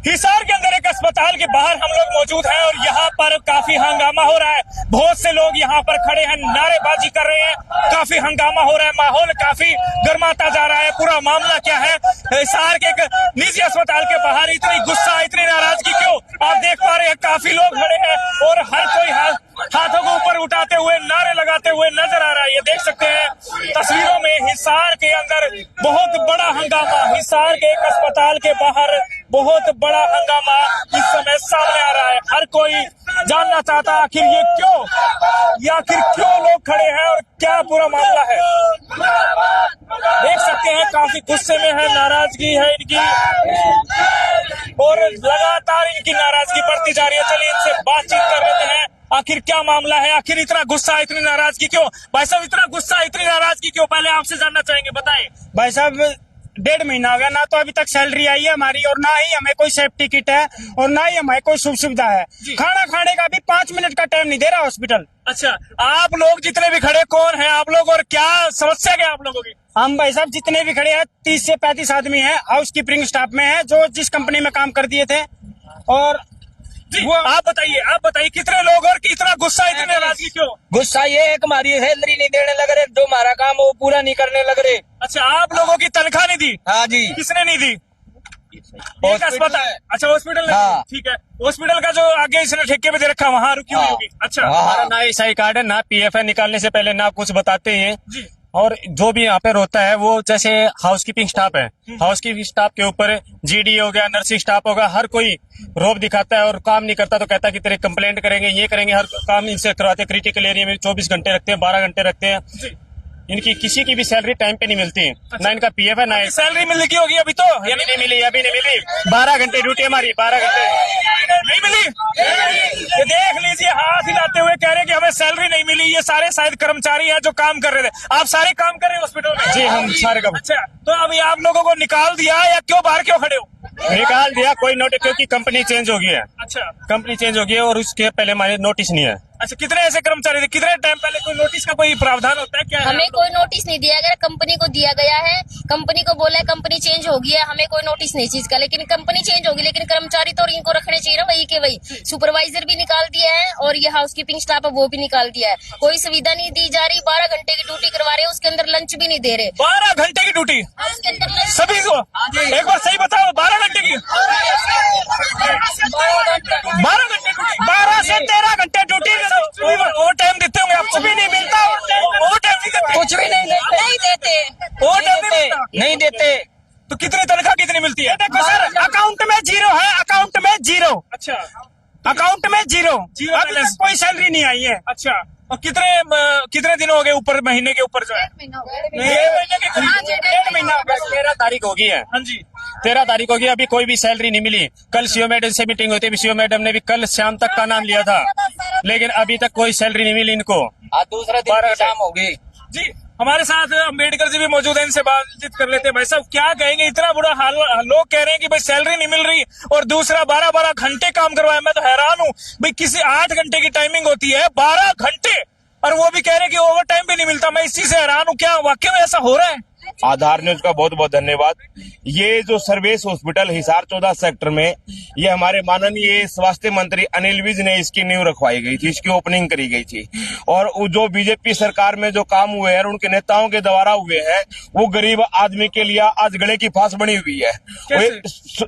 हिसार के अंदर एक अस्पताल के बाहर हम लोग मौजूद हैं और यहाँ पर काफी हंगामा हो रहा है। बहुत से लोग यहाँ पर खड़े हैं, नारेबाजी कर रहे हैं, काफी हंगामा हो रहा है, माहौल काफी गर्माता जा रहा है। पूरा मामला क्या है? हिसार के एक निजी अस्पताल के बाहर इतनी गुस्सा, इतनी नाराजगी क्यों? आप देख पा रहे हैं काफी लोग खड़े हैं और हर कोई हाथों को ऊपर उठाते हुए नारे लगाते हुए नजर आ रहा है। ये देख सकते हैं तस्वीरों में हिसार के अंदर बहुत बड़ा हंगामा, हिसार के एक अस्पताल के बाहर बहुत बड़ा हंगामा इस समय सामने आ रहा है। हर कोई जानना चाहता आखिर ये क्यों, या आखिर क्यों लोग खड़े हैं और क्या पूरा मामला है। देख सकते हैं काफी गुस्से में है, नाराजगी है इनकी और लगातार इनकी नाराजगी बढ़ती जा रही है। चलिए इनसे बातचीत कर लेते हैं, आखिर क्या मामला है, आखिर इतना गुस्सा, इतनी नाराजगी क्यों? भाई साहब इतना गुस्सा, इतनी नाराजगी क्यों? पहले आपसे जानना चाहेंगे, बताएं। भाई साहब 1.5 महीना हो गया, ना तो अभी तक सैलरी आई है हमारी और ना ही हमें कोई सेफ्टी किट है और ना ही हमें कोई सुख सुविधा है। खाना खाने का भी 5 मिनट का टाइम नहीं दे रहा हॉस्पिटल। अच्छा, आप लोग जितने भी खड़े कौन है आप लोग और क्या समस्या क्या आप लोगों की? हम भाई साहब जितने भी खड़े हैं 30 से 35 आदमी हैं, हाउस कीपिंग स्टाफ में है, जो जिस कंपनी में काम कर दिए थे। और वो आप बताइए कितने लोग और इतना गुस्सा, इतनी नाराजगी क्यों? गुस्सा ये है कि हमारी सैलरी नहीं देने लग रहे, जो हमारा काम वो पूरा नहीं करने लग रहे। अच्छा, आप लोगों की तनख्वाह नहीं दी? हाँ जी। किसने नहीं दी? एक अस्पताल, अच्छा हॉस्पिटल ने? हाँ। ठीक है, हॉस्पिटल का जो आगे इसने ठेके पे दे रखा वहाँ रुकी हुई होगी। अच्छा, हमारा ना ईसाई कार्ड है, ना पीएफ है, निकालने से पहले ना कुछ बताते हैं जी। और जो भी यहाँ पे रोता है वो जैसे हाउसकीपिंग स्टाफ है, हाउसकीपिंग स्टाफ के ऊपर जीडी हो गया, नर्सिंग स्टाफ होगा, हर कोई रोब दिखाता है और काम नहीं करता तो कहता है कि तेरे कंप्लेंट करेंगे, ये करेंगे। हर काम इनसे करवाते, क्रिटिकल एरिया में 24 घंटे रखते हैं, 12 घंटे रखते हैं। इनकी किसी की भी सैलरी टाइम पे नहीं मिलती। अच्छा। ना इनका पीएफ है, ना सैलरी मिलने की होगी अभी तो? अभी नहीं मिली, अभी नहीं मिली। 12 घंटे ड्यूटी हमारी, 12 घंटे नहीं मिली। ये देख लीजिए, हाथ हिलाते हुए कह रहे हैं कि हमें सैलरी नहीं मिली। ये सारे शायद कर्मचारी हैं जो काम कर रहे थे। आप सारे काम कर रहे हैं हॉस्पिटल में? जी, हम सारे काम। अच्छा, तो अभी आप लोगों को निकाल दिया या क्यों बाहर क्यों खड़े हो? निकाल दिया, कोई नोटिस, क्योंकि कंपनी चेंज हो गई है। अच्छा, कंपनी चेंज हो गई है और उसके पहले हमारे नोटिस नहीं है। अच्छा, कितने ऐसे कर्मचारी थे? कितने टाइम पहले कोई नोटिस का कोई प्रावधान होता है क्या? हमें कोई नोटिस नहीं दिया गया, कंपनी को दिया गया है। कंपनी को बोला है कंपनी चेंज होगी है, हमें कोई नोटिस नहीं चीज का। लेकिन कंपनी चेंज होगी, लेकिन कर्मचारी तो इनको रखने चाहिए ना वही के वही। सुपरवाइजर भी निकाल दिया है और ये हाउस कीपिंग स्टाफ है वो भी निकाल दिया है। कोई सुविधा नहीं दी जा रही। 12 घंटे की ड्यूटी करवा रहे हैं, उसके अंदर लंच भी नहीं दे रहे। 12 घंटे की ड्यूटी उसके अंदर लंच सभी को? एक बार सही बताओ, 12 घंटे की? 12 घंटे, 12 से 13 घंटे ड्यूटी, ओवर टाइम देते होंगे आप? भी नहीं मिलता ओवर टाइम? नहीं देते? कुछ भी नहीं देते, नहीं देते। ओवर टाइम नहीं मिलता? नहीं देते। तो कितनी तनख्वाह कितनी मिलती है? देखो सर, अकाउंट में जीरो है, अकाउंट में जीरो, अच्छा, अकाउंट में जीरो, जीरो अभी बैलेंस। तक कोई सैलरी नहीं आई है। अच्छा, और कितने दिन हो गए ऊपर, महीने के ऊपर जो है? 6 महीने के करीब। 1.5 महीना हो गया। 13 तारीख होगी है। हाँ जी। 13 तारीख होगी, अभी कोई भी सैलरी नहीं मिली। कल सीओ मैडम से मीटिंग हुई थी, सीओ मैडम ने भी कल शाम तक का नाम लिया था, लेकिन अभी तक कोई सैलरी नहीं मिली इनको। आज दूसरा दिन शाम होगी। जी, हमारे साथ अम्बेडकर जी भी मौजूद है, इनसे बातचीत कर लेते हैं। भाई साहब क्या कहेंगे, इतना बुरा हाल? लोग कह रहे हैं कि भाई सैलरी नहीं मिल रही और दूसरा 12-12 घंटे काम करवाया। मैं तो हैरान हूँ भाई, किसी 8 घंटे की टाइमिंग होती है, 12 घंटे, और वो भी कह रहे हैं कि ओवर टाइम भी नहीं मिलता। मैं इस चीज से हैरान हूँ, क्या वाकई में ऐसा हो रहा है? आधार न्यूज का बहुत बहुत धन्यवाद। ये जो सर्विस हॉस्पिटल हिसार 14 सेक्टर में, ये हमारे माननीय स्वास्थ्य मंत्री अनिल विज ने इसकी नींव रखवाई गई थी, इसकी ओपनिंग करी गई थी। और जो बीजेपी सरकार में जो काम हुए हैं और उनके नेताओं के द्वारा हुए हैं, वो गरीब आदमी के लिए आज गले की फांस बनी हुई है।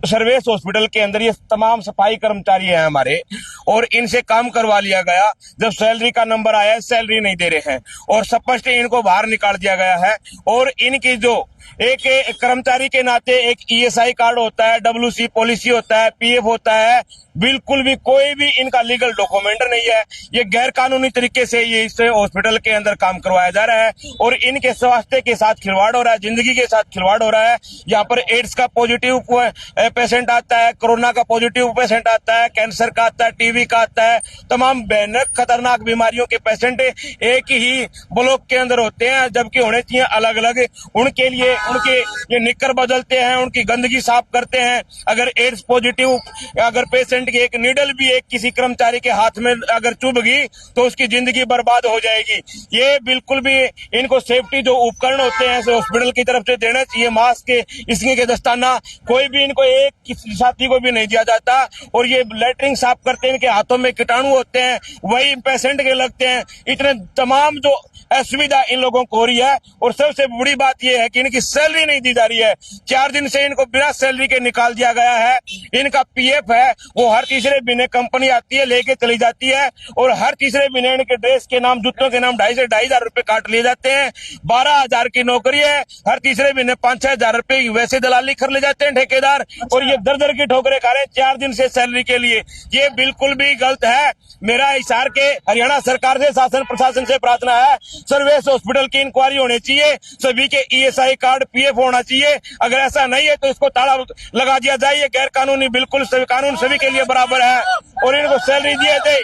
सर्विस हॉस्पिटल के अंदर ये तमाम सफाई कर्मचारी हैं हमारे, और इनसे काम करवा लिया गया। जब सैलरी का नंबर आया, सैलरी नहीं दे रहे हैं और स्पष्ट इनको बाहर निकाल दिया गया है। और इनकी जो एक कर्मचारी के नाते एक ईएसआई कार्ड होता है, डब्ल्यूसी पॉलिसी होता है, पीएफ होता है, बिल्कुल भी कोई भी इनका लीगल डॉक्यूमेंट नहीं है। ये गैर कानूनी तरीके से ये इस हॉस्पिटल के अंदर काम करवाया जा रहा है और इनके स्वास्थ्य के साथ खिलवाड़ हो रहा है, जिंदगी के साथ खिलवाड़ हो रहा है। यहाँ पर एड्स का पॉजिटिव पेशेंट आता है, कोरोना का पॉजिटिव पेशेंट आता है, कैंसर का आता है, टीबी का आता है, तमाम भयानक खतरनाक बीमारियों के पेशेंट एक ही ब्लॉक के अंदर होते हैं, जबकि होने चाहिए अलग अलग। उनके लिए उनके ये निक्कर बदलते हैं, उनकी गंदगी साफ करते हैं। अगर एड्स पॉजिटिव अगर पेशेंट की एक नीडल भी एक किसी कर्मचारी के हाथ में अगर चुभ गई तो उसकी जिंदगी बर्बाद हो जाएगी। ये बिल्कुल भी इनको सेफ्टी जो उपकरण होते हैं हॉस्पिटल की तरफ से देना चाहिए, मास्क इसके के दस्ताना, कोई भी इनको एक किसी साथी को भी नहीं दिया जाता। और ये लेटरिन साफ करते हैं, इनके हाथों में कीटाणु होते हैं, वही पेशेंट के लगते हैं। इतने तमाम जो असुविधा इन लोगों को हो रही है। और सबसे बड़ी बात यह है कि इनकी सैलरी नहीं दी जा रही है। 4 दिन से इनको बिना सैलरी के निकाल दिया गया है। इनका पीएफ है वो हर तीसरे महीने कंपनी आती है लेके चली जाती है, और हर तीसरे महीने इनके ड्रेस के नाम, जूतों के नाम 2,500 से 2,500 रुपए काट लिए जाते हैं। 12,000 की नौकरी है, हर तीसरे महीने 5-6 हजार रुपए वैसे दलाली कर ले जाते हैं ठेकेदार, और ये दर की ठोकरें खा रहे हैं 4 दिन से सैलरी के लिए। ये बिल्कुल भी गलत है। मेरा हिसार के हरियाणा सरकार से, शासन प्रशासन से प्रार्थना है, सर्वेस हॉस्पिटल की इंक्वायरी होनी चाहिए, सभी के ईएसआई कार्ड, पीएफ होना चाहिए। अगर ऐसा नहीं है तो इसको ताला लगा दिया जाए। ये गैर कानूनी, बिल्कुल सभी कानून सभी के लिए बराबर है, और इनको सैलरी दिए जाए।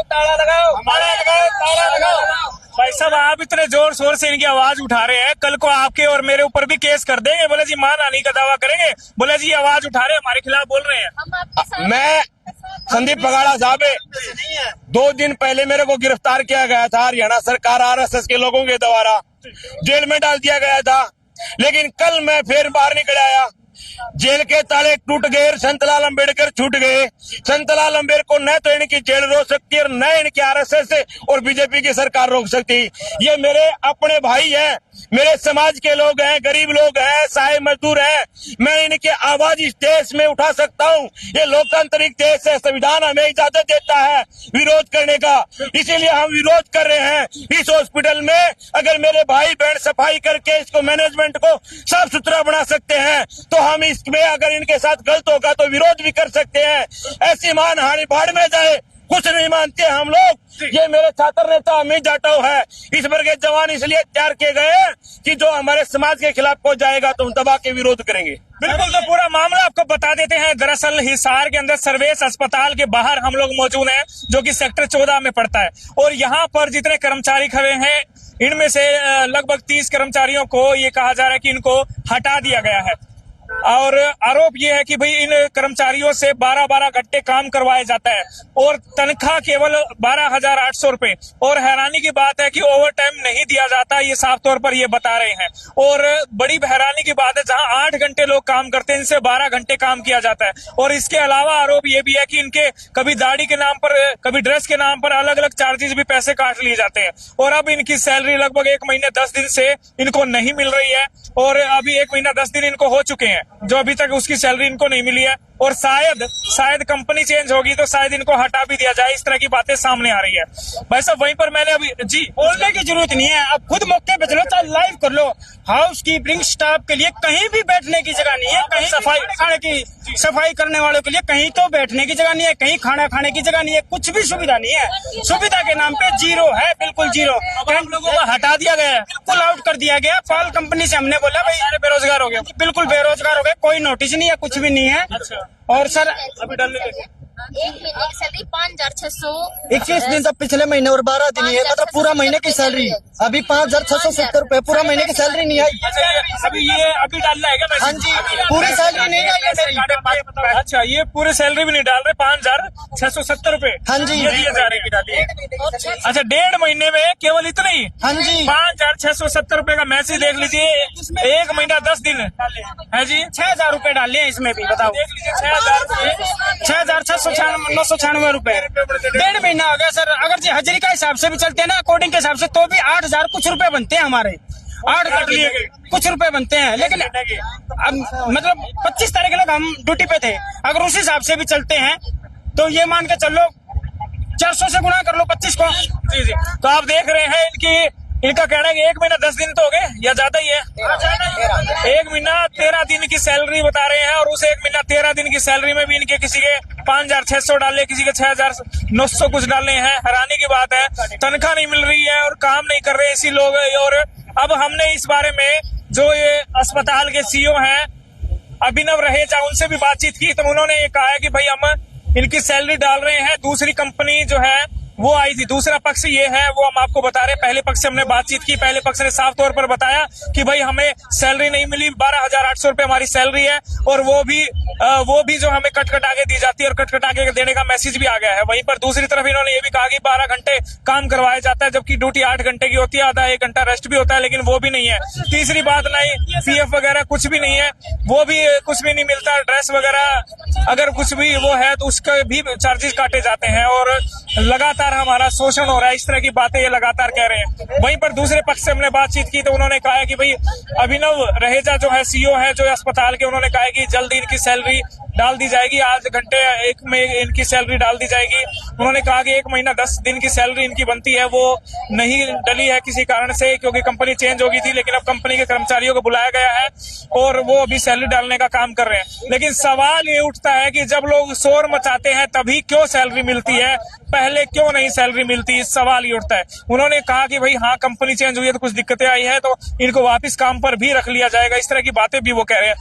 ताला लगाओ। भाई साहब, आप इतने जोर शोर से इनकी आवाज उठा रहे हैं, कल को आपके और मेरे ऊपर भी केस कर देंगे। बोले जी मानहानि का दावा करेंगे, बोले जी आवाज उठा रहे हैं, हमारे खिलाफ बोल रहे हैं। हम आपके साथ मैं संदीप पगाड़ा साहब, 2 दिन पहले मेरे को गिरफ्तार किया गया था हरियाणा सरकार आरएसएस के लोगों के द्वारा, जेल में डाल दिया गया था। लेकिन कल मैं फिर बाहर निकल आया, जेल के ताले टूट गए, संतलाल अंबेडकर छूट गए। संतलाल अंबेडकर न तो इनकी जेल रोक सकती है, न इनकी आरएसएस और बीजेपी की सरकार रोक सकती। ये मेरे अपने भाई हैं, मेरे समाज के लोग हैं, गरीब लोग हैं, सहाय मजदूर हैं। मैं इनकी आवाज इस देश में उठा सकता हूँ। ये लोकतांत्रिक देश है, संविधान हमें इजाजत देता है विरोध करने का, इसीलिए हम विरोध कर रहे हैं। इस हॉस्पिटल में अगर मेरे भाई बहन सफाई करके इसको मैनेजमेंट को साफ सुथरा बना सकते हैं तो हम इसमें अगर इनके साथ गलत होगा तो विरोध भी कर सकते हैं। ऐसी मानहानि भाड़ में जाए, कुछ नहीं मानते हम लोग। ये मेरे छात्र नेता अमित जाटव है। इस वर्ग के जवान इसलिए तैयार किए गए हैं कि जो हमारे समाज के खिलाफ हो जाएगा तो हम दबा के विरोध करेंगे। बिल्कुल, तो पूरा मामला आपको बता देते हैं। दरअसल हिसार के अंदर सर्वेस अस्पताल के बाहर हम लोग मौजूद हैं, जो कि सेक्टर 14 में पड़ता है। और यहाँ पर जितने कर्मचारी खड़े हैं, इनमें से लगभग 30 कर्मचारियों को ये कहा जा रहा है कि इनको हटा दिया गया है। और आरोप ये है कि भाई इन कर्मचारियों से 12-12 घंटे काम करवाया जाता है और तनख्वाह केवल 12,800 रुपए। और हैरानी की बात है कि ओवर टाइम नहीं दिया जाता, ये साफ तौर पर ये बता रहे हैं। और बड़ी हैरानी की बात है, जहां 8 घंटे लोग काम करते हैं, इनसे 12 घंटे काम किया जाता है। और इसके अलावा आरोप ये भी है कि इनके कभी दाढ़ी के नाम पर, कभी ड्रेस के नाम पर अलग अलग चार्जेस भी पैसे काट लिए जाते हैं। और अब इनकी सैलरी लगभग 1 महीने 10 दिन से इनको नहीं मिल रही है, और अभी 1 महीना 10 दिन इनको हो चुके हैं जो अभी तक उसकी सैलरी इनको नहीं मिली है। और शायद कंपनी चेंज होगी तो शायद इनको हटा भी दिया जाए, इस तरह की बातें सामने आ रही है। भाई साहब, वहीं पर मैंने अभी जी बोलने की जरूरत नहीं है, अब खुद मौके पे चलो, चाहे लाइव कर लो। हाउस कीपिंग स्टाफ के लिए कहीं भी बैठने की जगह नहीं है, कहीं सफाई करने वालों के लिए कहीं तो बैठने की जगह नहीं है, कहीं खाना खाने की जगह नहीं है, कुछ भी सुविधा नहीं है। सुविधा के नाम पे जीरो है, बिल्कुल जीरो। हम लोगों को हटा दिया गया है, बिल्कुल आउट कर दिया गया। पाल कंपनी से हमने बोला भाई बेरोजगार हो गया। बिल्कुल बेरोजगार हो गए, कोई नोटिस नहीं है, कुछ भी नहीं है। और सर अभी डालने लगे 1 महीने की सैलरी 5,600 21 दिन तक पिछले महीने और 12 दिन है, मतलब पूरा महीने की सैलरी। अभी 5,670 रुपए पूरा महीने की सैलरी नहीं आई। अभी डालना है क्या? हाँ जी, पूरी सैलरी नहीं आई है मेरी। अच्छा, ये पूरे सैलरी भी नहीं डाल रहे, 5,670 रुपए हाँ जी। ये दिए जा रहे हैं। डालिए। अच्छा, 1.5 महीने में केवल इतना ही? हाँ जी। 5,670 रुपए का मैसेज देख लीजिए, 1 महीना 10 दिन है जी। 6,000 रुपए डाल लिए इसमें भी, बताओ। देख लीजिए, 6,696 रुपए। 1.5 महीना हो गया सर। अगर जी हजरी का हिसाब से भी चलते हैं ना, अकॉर्डिंग के हिसाब से, तो भी 8,000 कुछ रुपए बनते हैं हमारे। 8 काट लिए गए, कुछ रुपए बनते हैं। लेकिन अब मतलब 25 तारीख लोग हम ड्यूटी पे थे, अगर उस हिसाब से भी चलते हैं तो ये मान के चलो 400 से गुणा कर लो 25 को। जी जी। तो आप देख रहे हैं इनका कहना है कि 1 महीना 10 दिन तो हो गए या ज्यादा ही है। 1 महीना 13 दिन की सैलरी बता रहे हैं, और उस 1 महीना 13 दिन की सैलरी में भी इनके किसी के 5,600 डाले, किसी के 6,900 कुछ डाले हैं। हैरानी की बात है, तनख्वाह नहीं मिल रही है और काम नहीं कर रहे इसी लोग। और अब हमने इस बारे में जो ये अस्पताल के सीईओ हैं अभिनव रहेजा, उनसे भी बातचीत की, तो उन्होंने ये कहा है कि भाई हम इनकी सैलरी डाल रहे हैं। दूसरी कंपनी जो है वो आई थी। दूसरा पक्ष ये है, वो हम आपको बता रहे हैं। पहले पक्ष से हमने बातचीत की, पहले पक्ष ने साफ तौर पर बताया कि भाई हमें सैलरी नहीं मिली, 12,800 रुपए हमारी सैलरी है, और वो भी जो हमें कट कटा के दी जाती है, और कट कटा के देने का मैसेज भी आ गया है। वहीं पर दूसरी तरफ इन्होंने ये भी कहा कि 12 घंटे काम करवाया जाता है, जबकि ड्यूटी 8 घंटे की होती है, आधा 1 घंटा रेस्ट भी होता है, लेकिन वो भी नहीं है। तीसरी बात, नहीं पीएफ वगैरह कुछ भी नहीं है, वो भी कुछ भी नहीं मिलता। ड्रेस वगैरह अगर कुछ भी वो है तो उसके भी चार्जेस काटे जाते हैं, और लगातार हमारा शोषण हो रहा है। इस तरह की बातें ये लगातार कह रहे हैं। वहीं पर दूसरे पक्ष से हमने बातचीत की तो उन्होंने कहा है कि भाई अभिनव रहेजा जो है सीईओ है जो अस्पताल के, उन्होंने कहा है कि जल्दी इनकी सैलरी डाल दी जाएगी, आज घंटे 1 में इनकी सैलरी डाल दी जाएगी। उन्होंने कहा कि 1 महीना 10 दिन की सैलरी इनकी बनती है, वो नहीं डली है किसी कारण से, क्योंकि कंपनी चेंज हो गई थी, लेकिन अब कंपनी के कर्मचारियों को बुलाया गया है और वो अभी सैलरी डालने का काम कर रहे हैं। लेकिन सवाल ये उठता है कि जब लोग शोर मचाते हैं तभी क्यों सैलरी मिलती है, पहले क्यों नहीं सैलरी मिलती, इस सवाल ये उठता है। उन्होंने कहा कि भाई हाँ, कंपनी चेंज हुई है तो कुछ दिक्कतें आई है, तो इनको वापस काम पर भी रख लिया जाएगा, इस तरह की बातें भी वो कह रहे हैं।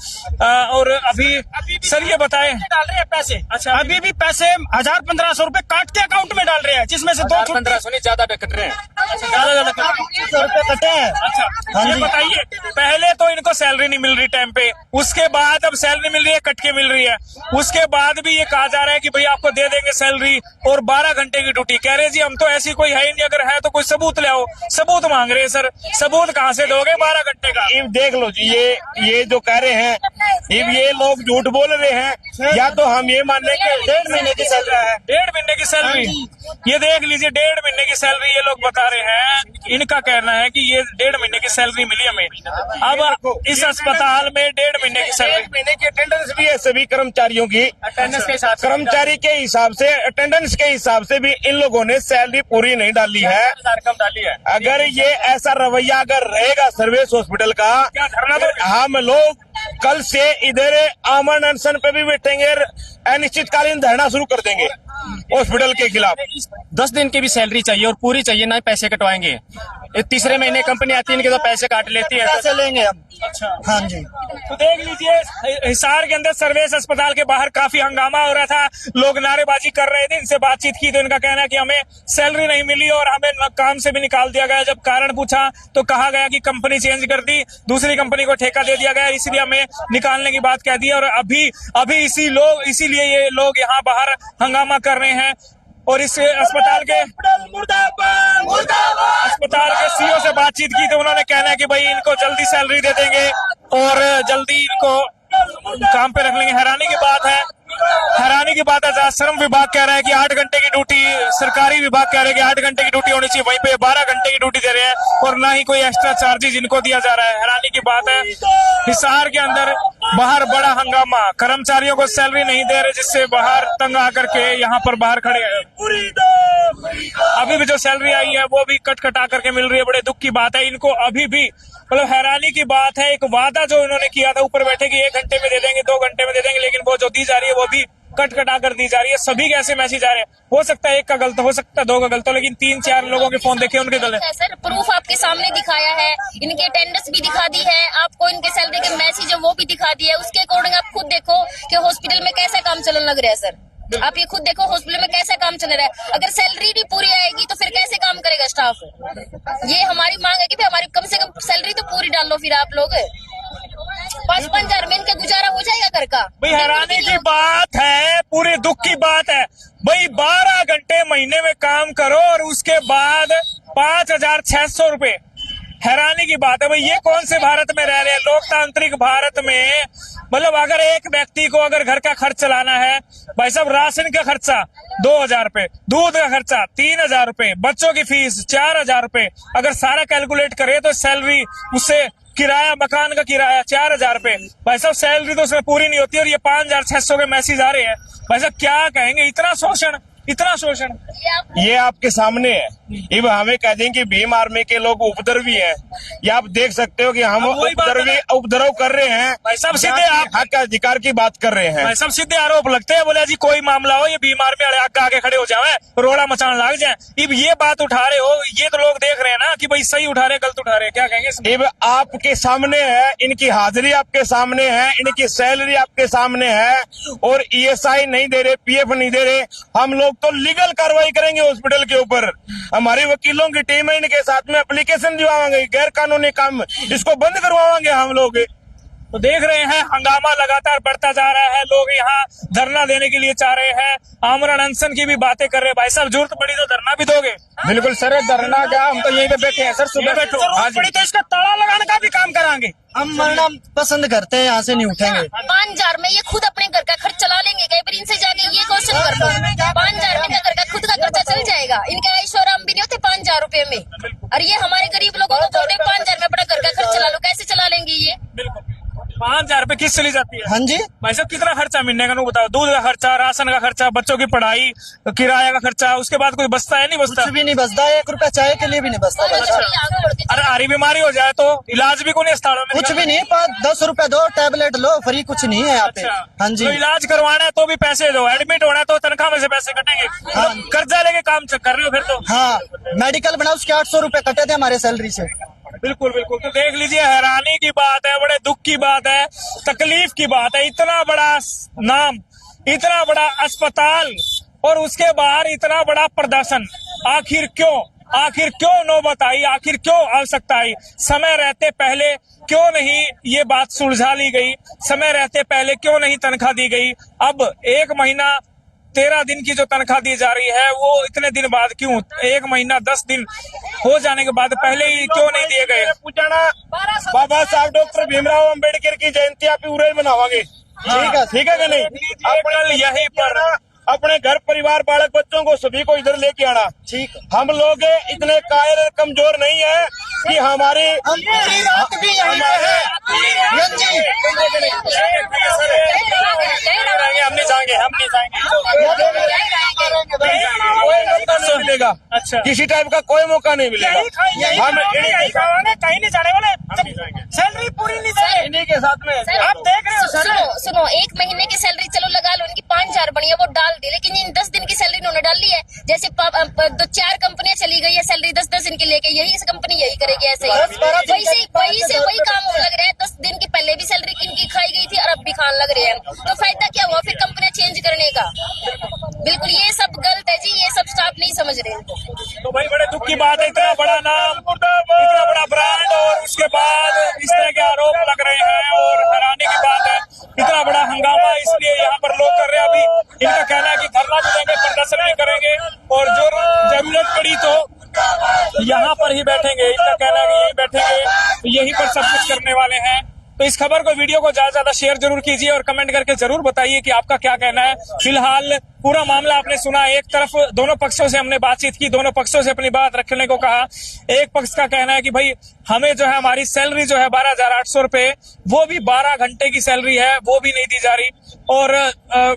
और अभी सर ये बताएं, डाल रहे हैं पैसे। अच्छा, अभी भी पैसे 1,000-1,500 रुपए काट के अकाउंट में डाल रहे हैं, जिसमें से 1500 नहीं, ज्यादा कट रहे हैं, ज्यादा 100 रुपए कटे हैं। अच्छा, हाँ ये जी। बताइए, पहले तो इनको सैलरी नहीं मिल रही टाइम पे, उसके बाद अब सैलरी मिल रही है, कट के मिल रही है, उसके बाद भी ये कहा जा रहा है कि भाई आपको दे देंगे सैलरी और 12 घंटे की ड्यूटी। कह रहे जी हम तो ऐसी कोई है ही नहीं, अगर है तो कोई सबूत ले आओ। सबूत मांग रहे हैं सर, सबूत कहाँ से दोगे 12 घंटे का? अब देख लो जी, ये जो कह रहे हैं, अब ये लोग झूठ बोल रहे हैं, या तो हम ये मान रहे हैं कि 1.5 महीने की सैलरी है। 1.5 महीने की सैलरी, ये देख लीजिए, 1.5 महीने की सैलरी ये लोग बता रहे हैं। इनका कहना है कि ये 1.5 महीने की सैलरी मिली हमें। अब इस अस्पताल में 1.5 महीने की सैलरी, 1 महीने की अटेंडेंस भी है सभी कर्मचारियों की, अटेंडेंस के हिसाब से, कर्मचारी के हिसाब से, अटेंडेंस के हिसाब से भी इन लोगों ने सैलरी पूरी नहीं डाली है। रकम डाली है। अगर ये ऐसा रवैया अगर रहेगा सर्विस हॉस्पिटल का, क्या धरना दो? हम लोग कल से इधर आमरण अनशन पे भी बैठेंगे, अनिश्चितकालीन धरना शुरू कर देंगे हॉस्पिटल के खिलाफ। 10 दिन की भी सैलरी चाहिए और पूरी चाहिए, ना ही पैसे कटवाएंगे। ये तीसरे महीने कंपनी आती है, इनके तो पैसे काट लेती है। पैसे लेंगे हम। अच्छा, हाँ जी। तो देख लीजिए, हिसार के अंदर सर्विस अस्पताल के बाहर काफी हंगामा हो रहा था, लोग नारेबाजी कर रहे थे। इनसे बातचीत की तो इनका कहना है कि हमें सैलरी नहीं मिली और हमें काम से भी निकाल दिया गया। जब कारण पूछा तो कहा गया कि कंपनी चेंज कर दी, दूसरी कंपनी को ठेका दे दिया गया, इसलिए हमें निकालने की बात कह दी। और अभी इसीलिए ये लोग यहाँ बाहर हंगामा कर रहे हैं। और इस अस्पताल के सीईओ से बातचीत की तो उन्होंने कहना है कि भाई इनको जल्दी सैलरी दे देंगे और जल्दी इनको काम पे रख लेंगे। हैरानी की बात है श्रम विभाग कह रहा है कि 8 घंटे की ड्यूटी, सरकारी विभाग कह रहे हैं कि 8 घंटे की ड्यूटी होनी चाहिए, वहीं पे 12 घंटे की ड्यूटी दे रहे हैं और ना ही कोई एक्स्ट्रा चार्जेस इनको दिया जा रहा है। हैरानी की बात है, हिसार के अंदर बाहर बड़ा हंगामा, कर्मचारियों को सैलरी नहीं दे रहे, जिससे बाहर तंग आकर के यहाँ पर बाहर खड़े हैं। अभी भी जो सैलरी आई है वो भी कट कटा करके मिल रही है। बड़े दुख की बात है, इनको अभी भी मतलब हैरानी की बात है, एक वादा जो इन्होंने किया था ऊपर बैठे कि 1 घंटे में दे देंगे, 2 घंटे में दे देंगे, लेकिन वो जो दी जा रही है वो भी कट कटा कर दी जा रही है। सभी के ऐसे मैसेज आ रहे हैं, हो सकता है 1 का गलत हो सकता है, 2 का गलत हो, लेकिन 3-4 लोगों के फोन देखे उनके गलत। सर प्रूफ आपके सामने दिखाया है, इनकी अटेंडेंस भी दिखा दी है आपको, इनके सैलरी के मैसेज है वो भी दिखा दिया है। उसके अकॉर्डिंग आप खुद देखो कि हॉस्पिटल में कैसा काम चलने लग रहा है। सर आप ये खुद देखो हॉस्पिटल में कैसा काम चल रहा है। अगर सैलरी नहीं पूरी आएगी तो फिर कैसे काम करेगा स्टाफ? ये हमारी मांग है कि भाई हमारी कम से कम सैलरी तो पूरी डाल लो। फिर आप लोग 5-5 हजार में इनका गुजारा हो जाएगा घर का? भाई हैरानी की बात है, पूरे दुख की बात है भाई, 12 घंटे महीने में काम करो और उसके बाद 5,600 रुपए। हैरानी की बात है भाई, ये कौन से भारत में रह रहे हैं? लोकतांत्रिक भारत में मतलब अगर एक व्यक्ति को अगर घर का खर्च चलाना है, भाई साहब राशन का खर्चा 2,000 रुपए, दूध का खर्चा 3,000 रुपए, बच्चों की फीस 4,000 रुपए, अगर सारा कैलकुलेट करे तो सैलरी, उससे किराया, मकान का किराया 4,000 रुपए, भाई साहब सैलरी तो उसमें पूरी नहीं होती और ये 5,600 के मैसेज आ रहे हैं। भाई साहब क्या कहेंगे, इतना शोषण। ये आपके सामने है। अब हमें कह दें कि भीम आर्मी के लोग उपद्रवी हैं। ये आप देख सकते हो कि हम अब वही बात है ना। उपद्रव कर रहे हैं। भाई साहब, सीधे जाति आप- हक अधिकार की बात कर रहे हैं। भाई साहब सीधे आरोप लगते हैं, बोले जी कोई मामला हो ये बीमार में आगे खड़े हो जाए, रोड़ा मचान लाग जाए। अब ये बात उठा रहे हो, ये तो लोग देख रहे हैं ना कि भाई सही उठा रहे गलत उठा रहे, क्या कहेंगे इसमें? अब आपके सामने है, इनकी हाजिरी आपके सामने है, इनकी सैलरी आपके सामने है, और ईएसआई नहीं दे रहे, पीएफ नहीं दे रहे। हम लोग तो लीगल कार्रवाई करेंगे हॉस्पिटल के ऊपर। हमारी वकीलों की टीम है, इनके साथ में एप्लीकेशन दिवाएंगे, गैर कानूनी काम इसको बंद करवाएंगे हम लोग। तो देख रहे हैं हंगामा लगातार बढ़ता जा रहा है, लोग यहाँ धरना देने के लिए चाह रहे हैं, आमरण अनशन की भी बातें कर रहे हैं। भाई साहब जरूरत पड़ी तो धरना भी दोगे? बिल्कुल सर, धरना क्या, हम तो यहीं पे बैठे हैं सर, सुबह बैठो। जरूरत पड़ी तो इसका ताला लगाने का भी काम कराएंगे। हम मरना पसंद करते हैं, यहाँ से नहीं उठेंगे। 5,000 में ये खुद अपने घर का खर्च चला लेंगे, कई बार इनसे जाके ये क्वेश्चन कर लो, 5,000 में घर का खुद का खर्चा चल जाएगा? इनके ऐशोराम भी नहीं होते 5,000 रुपए में, और ये हमारे गरीब लोगों को बोलते 5,000 में अपना घर का खर्च चला लो, कैसे चला लेंगे ये? बिल्कुल 5,000 रुपए किस चली जाती है? हाँ जी, भाई साहब कितना खर्चा मिलने का, बताओ। दूध का खर्चा, राशन का खर्चा, बच्चों की पढ़ाई, किराया का खर्चा, उसके बाद कोई बचता है नहीं बचता? कुछ भी नहीं बचता, 1 रुपया चाय के लिए भी नहीं बचता भाई साहब। अरे हारी बीमारी हो जाए तो इलाज भी कोई अस्पतालों में कुछ भी नहीं, 5-10 रुपया दो, टैबलेट लो, फ्री, कुछ नहीं है यहाँ पे। अच्छा, हाँ जी, तो इलाज करवाना है तो भी पैसे दो, एडमिट होना है तो तनख्वाह में से पैसे कटेंगे। हाँ। तो कर्जा लेके काम कर रहे हो फिर तो? हाँ, मेडिकल बनाओ, उसके 800 रुपए कटे थे हमारे सैलरी से। बिल्कुल बिल्कुल। तो देख लीजिए, हैरानी की बात है, बड़े दुख की बात है, तकलीफ की बात है। इतना बड़ा नाम, इतना बड़ा अस्पताल, और उसके बाहर इतना बड़ा प्रदर्शन। आखिर क्यों? आखिर क्यों नौबत आई? आखिर क्यों आवश्यकता आई? समय रहते पहले क्यों नहीं ये बात सुलझा ली गई? समय रहते पहले क्यों नहीं तनख्वाह दी गई? अब 1 महीना 13 दिन की जो तनख्वाह दी जा रही है वो इतने दिन बाद क्यों? 1 महीना 10 दिन हो जाने के बाद पहले ही क्यों नहीं दिए गए? पूछना बाबा साहब डॉक्टर भीमराव अंबेडकर की जयंती आप पूरे बनावांगे, ठीक है कि नहीं? कल यहीं पर अपने घर परिवार बालक बच्चों को सभी को इधर लेके आना। ठीक, हम लोग इतने कायर कमजोर नहीं है कि हमारे हम पूरी रात भी यहीं पे है। हाँ जी, हम नहीं जाएंगे, हम नहीं कोई मौका नहीं मिलेगा। अच्छा। किसी टाइप का कोई मौका नहीं मिलेगा। हम कहीं नहीं जाने वाले, सैलरी पूरी नहीं दे रहे। इन्हीं के साथ में आप देख रहे हो सुनो 1 महीने की सैलरी चलो लगा लो, उनकी 5,000 बनी है वो डाल दी, लेकिन इन 10 दिन की सैलरी उन्होंने डाल ली है। जैसे 2-4 कंपनियां चली गई है सैलरी 10-10 दिन की लेके, यही कंपनी यही करेगी ऐसे ही। वही काम लग रहा है। 10 दिन की पहले भी सैलरी इनकी खाई गई थी और अब भी खान लग रहे हैं, तो फायदा क्या हुआ फिर कंपनियां चेंज करने का? बिल्कुल ये सब गलत है जी, ये सब स्टाफ नहीं समझ रहे इनको। तो भाई बड़े दुख की बात है, इतना बड़ा नाम, इतना बड़ा ब्रांड, और उसके बाद इस तरह के आरोप लग रहे हैं, और हैरानी की बात है इतना बड़ा हंगामा इसलिए यहाँ पर लोग कर रहे हैं। अभी इनका कहना है कि धरना भी देंगे, प्रदर्शन भी करेंगे, और जो जरूरत पड़ी तो यहाँ पर ही बैठेंगे। इनका कहना है कि यही बैठेंगे, यहीं पर सब कुछ करने वाले हैं। तो इस खबर को, वीडियो को ज्यादा से ज्यादा शेयर जरूर कीजिए और कमेंट करके जरूर बताइए कि आपका क्या कहना है। फिलहाल पूरा मामला आपने सुना, एक तरफ दोनों पक्षों से हमने बातचीत की, दोनों पक्षों से अपनी बात रखने को कहा। एक पक्ष का कहना है कि भाई हमें जो है हमारी सैलरी जो है 12,800 रुपए, वो भी 12 घंटे की सैलरी है, वो भी नहीं दी जा रही, और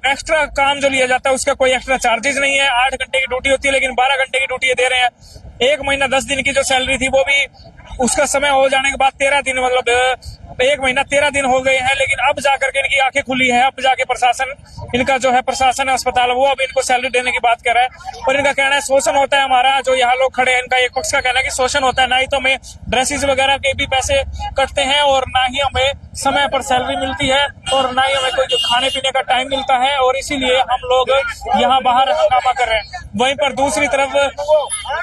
एक्स्ट्रा काम जो लिया जाता है उसका कोई एक्स्ट्रा चार्जेस नहीं है। 8 घंटे की ड्यूटी होती है लेकिन 12 घंटे की ड्यूटी दे रहे हैं। 1 महीना 10 दिन की जो सैलरी थी वो भी उसका समय हो जाने के बाद 13 दिन, मतलब 1 महीना 13 दिन हो गए हैं, लेकिन अब जाकर के इनकी आंखें खुली हैं। अब जाके प्रशासन, इनका जो है प्रशासन अस्पताल, वो अब इनको सैलरी देने की बात कर रहा है। और इनका कहना है शोषण होता है हमारा, जो यहाँ लोग खड़े हैं, इनका एक पक्ष का कहना है कि शोषण होता है, ना ही तो हमें ड्रेसेस वगैरह के भी पैसे कटते हैं, और ना ही हमें समय पर सैलरी मिलती है, और ना ही हमें कोई खाने पीने का टाइम मिलता है, और इसीलिए हम लोग यहाँ बाहर हंगामा कर रहे हैं। वहीं पर दूसरी तरफ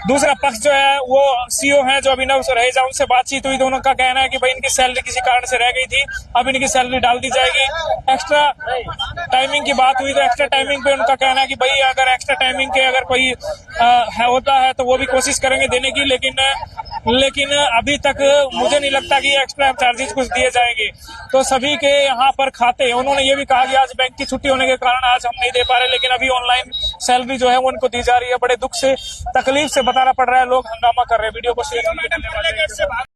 दूसरा पक्ष जो है वो सीओ है जो अभिनव रहेजा, उनसे बातचीत हुई तो उनका कहना है कि भाई इनकी सैलरी किसी कारण से रह गई थी, अब इनकी सैलरी डाल दी जाएगी। एक्स्ट्रा टाइमिंग की बात हुई तो एक्स्ट्रा टाइमिंग पे उनका कहना है कि भाई अगर एक्स्ट्रा टाइमिंग के अगर कोई होता है तो वो भी कोशिश करेंगे देने की, लेकिन अभी तक मुझे नहीं लगता कि एक्स्ट्रा चार्जेस कुछ दिए जाएंगे। तो सभी के यहाँ पर खाते, उन्होंने ये भी कहा कि आज बैंक की छुट्टी होने के कारण आज हम नहीं दे पा रहे, लेकिन अभी ऑनलाइन सैलरी जो है वो उनको दी जा रही है। बड़े दुख से, तकलीफ से बताना पड़ रहा है, लोग हंगामा कर रहे हैं। वीडियो को शेयर